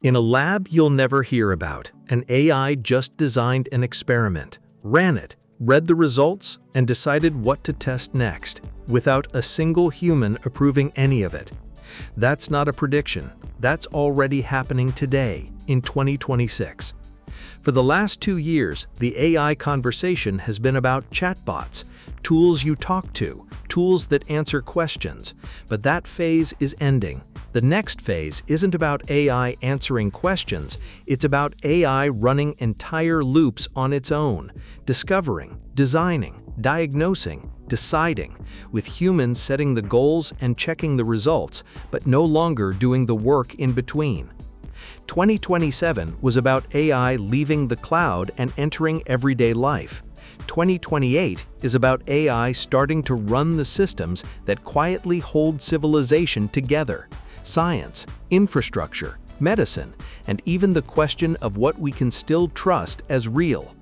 In a lab you'll never hear about, an AI just designed an experiment, ran it, read the results, and decided what to test next, without a single human approving any of it. That's not a prediction. That's already happening today, in 2026. For the last 2 years, the AI conversation has been about chatbots, tools you talk to, tools that answer questions. But that phase is ending. The next phase isn't about AI answering questions, it's about AI running entire loops on its own, discovering, designing, diagnosing, deciding, with humans setting the goals and checking the results, but no longer doing the work in between. 2027 was about AI leaving the cloud and entering everyday life. 2028 is about AI starting to run the systems that quietly hold civilization together. Science, infrastructure, medicine, and even the question of what we can still trust as real.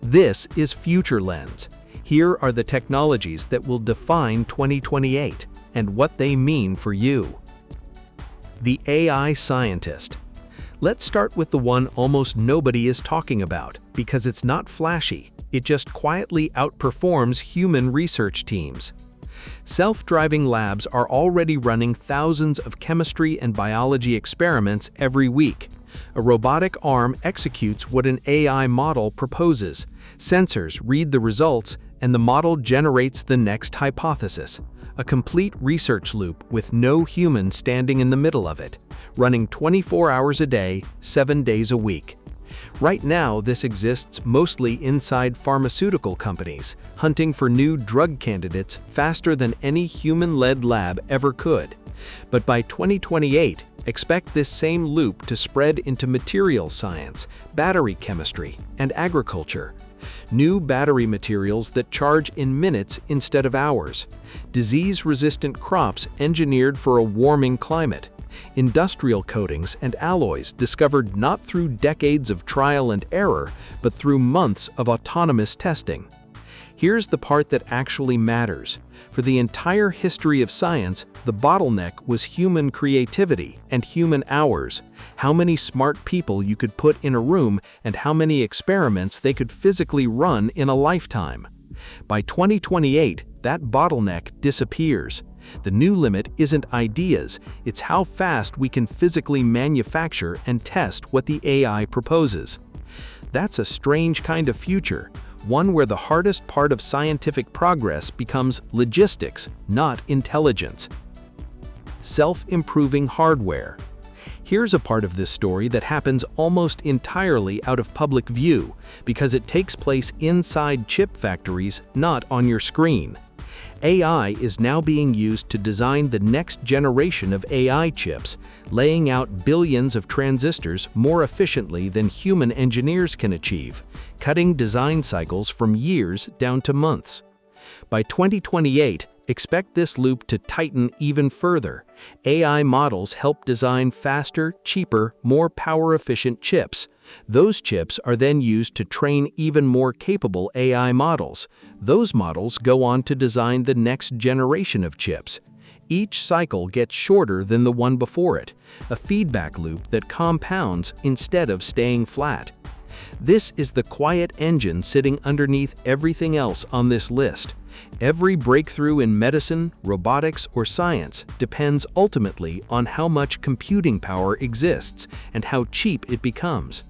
This is FutureLens. Here are the technologies that will define 2028 and what they mean for you. The AI scientist. Let's start with the one almost nobody is talking about, because it's not flashy. It just quietly outperforms human research teams. Self-driving labs are already running thousands of chemistry and biology experiments every week. A robotic arm executes what an AI model proposes. Sensors read the results, and the model generates the next hypothesis. A complete research loop with no human standing in the middle of it, running 24 hours a day, 7 days a week. Right now, this exists mostly inside pharmaceutical companies, hunting for new drug candidates faster than any human-led lab ever could. But by 2028, expect this same loop to spread into materials science, battery chemistry, and agriculture. New battery materials that charge in minutes instead of hours. Disease-resistant crops engineered for a warming climate. Industrial coatings and alloys discovered not through decades of trial and error, but through months of autonomous testing. Here's the part that actually matters. For the entire history of science, the bottleneck was human creativity and human hours. How many smart people you could put in a room and how many experiments they could physically run in a lifetime. By 2028, that bottleneck disappears. The new limit isn't ideas, it's how fast we can physically manufacture and test what the AI proposes. That's a strange kind of future, one where the hardest part of scientific progress becomes logistics, not intelligence. Self-improving hardware. Here's a part of this story that happens almost entirely out of public view, because it takes place inside chip factories, not on your screen. AI is now being used to design the next generation of AI chips, laying out billions of transistors more efficiently than human engineers can achieve, cutting design cycles from years down to months. By 2028, expect this loop to tighten even further. AI models help design faster, cheaper, more power-efficient chips. Those chips are then used to train even more capable AI models. Those models go on to design the next generation of chips. Each cycle gets shorter than the one before it, a feedback loop that compounds instead of staying flat. This is the quiet engine sitting underneath everything else on this list. Every breakthrough in medicine, robotics, or science depends ultimately on how much computing power exists and how cheap it becomes.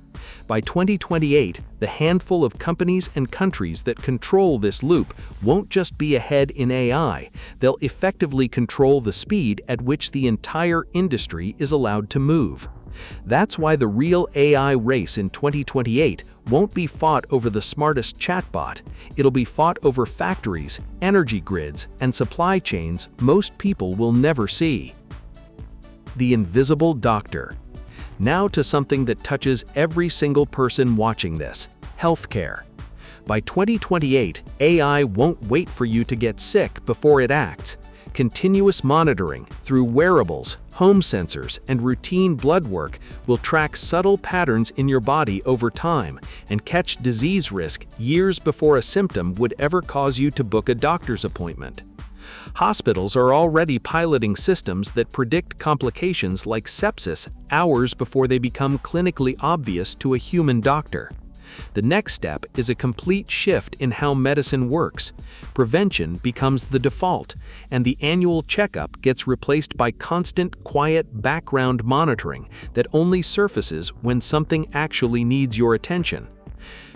By 2028, the handful of companies and countries that control this loop won't just be ahead in AI, they'll effectively control the speed at which the entire industry is allowed to move. That's why the real AI race in 2028 won't be fought over the smartest chatbot. It'll be fought over factories, energy grids, and supply chains most people will never see. The invisible doctor. Now to something that touches every single person watching this: healthcare. By 2028, AI won't wait for you to get sick before it acts. Continuous monitoring through wearables, home sensors, and routine blood work will track subtle patterns in your body over time and catch disease risk years before a symptom would ever cause you to book a doctor's appointment. Hospitals are already piloting systems that predict complications like sepsis hours before they become clinically obvious to a human doctor. The next step is a complete shift in how medicine works. Prevention becomes the default, and the annual checkup gets replaced by constant, quiet background monitoring that only surfaces when something actually needs your attention.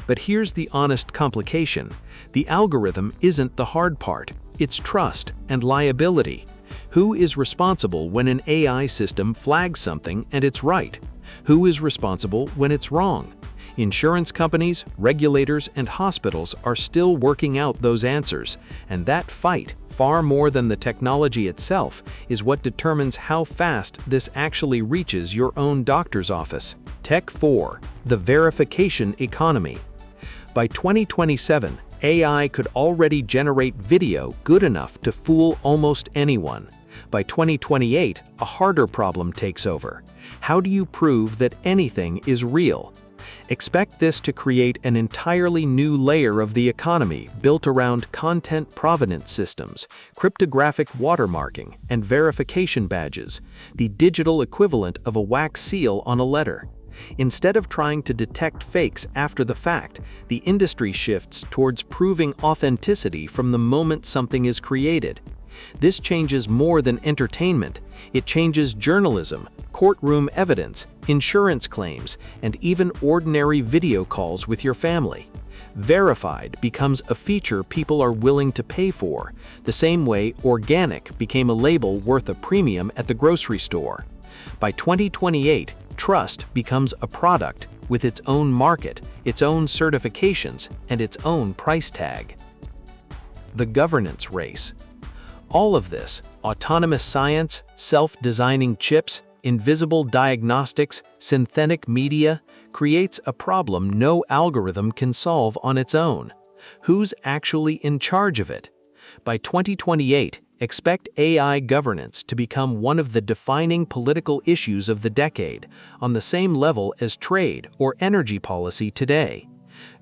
But here's the honest complication. The algorithm isn't the hard part. It's trust and liability. Who is responsible when an AI system flags something and it's right? Who is responsible when it's wrong? Insurance companies, regulators, and hospitals are still working out those answers, and that fight, far more than the technology itself, is what determines how fast this actually reaches your own doctor's office. Tech 4. The verification economy. By 2027, AI could already generate video good enough to fool almost anyone. By 2028, a harder problem takes over. How do you prove that anything is real? Expect this to create an entirely new layer of the economy built around content provenance systems, cryptographic watermarking, and verification badges, the digital equivalent of a wax seal on a letter. Instead of trying to detect fakes after the fact, the industry shifts towards proving authenticity from the moment something is created. This changes more than entertainment. It changes journalism, courtroom evidence, insurance claims, and even ordinary video calls with your family. Verified becomes a feature people are willing to pay for, the same way organic became a label worth a premium at the grocery store. By 2028, trust becomes a product with its own market, its own certifications, and its own price tag. The governance race. All of this, autonomous science, self-designing chips, invisible diagnostics, synthetic media, creates a problem no algorithm can solve on its own. Who's actually in charge of it? By 2028, expect AI governance to become one of the defining political issues of the decade, on the same level as trade or energy policy today.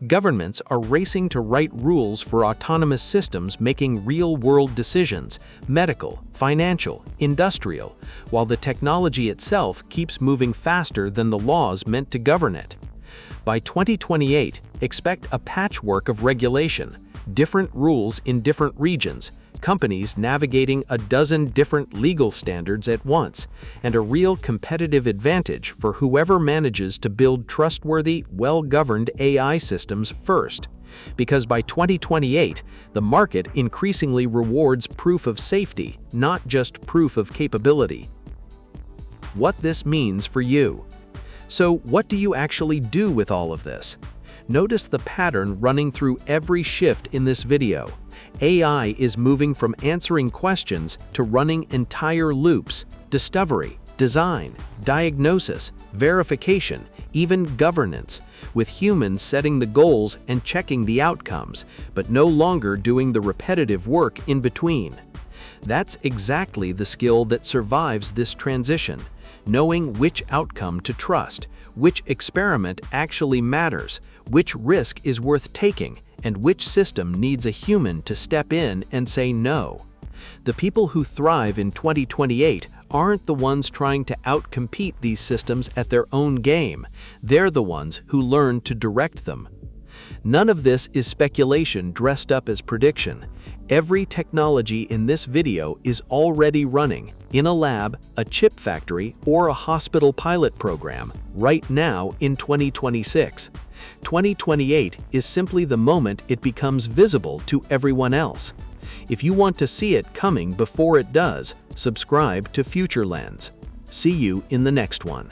Governments are racing to write rules for autonomous systems making real-world decisions, medical, financial, industrial, while the technology itself keeps moving faster than the laws meant to govern it. By 2028, expect a patchwork of regulation, different rules in different regions, companies navigating a dozen different legal standards at once, and a real competitive advantage for whoever manages to build trustworthy, well-governed AI systems first. Because by 2028, the market increasingly rewards proof of safety, not just proof of capability. What this means for you. So, what do you actually do with all of this? Notice the pattern running through every shift in this video. AI is moving from answering questions to running entire loops: discovery, design, diagnosis, verification, even governance, with humans setting the goals and checking the outcomes, but no longer doing the repetitive work in between. That's exactly the skill that survives this transition: knowing which outcome to trust, which experiment actually matters, which risk is worth taking, and which system needs a human to step in and say no. The people who thrive in 2028 aren't the ones trying to outcompete these systems at their own game. They're the ones who learn to direct them. None of this is speculation dressed up as prediction. Every technology in this video is already running in a lab, a chip factory, or a hospital pilot program right now in 2026. 2028 is simply the moment it becomes visible to everyone else. If you want to see it coming before it does, subscribe to FutureLens. See you in the next one.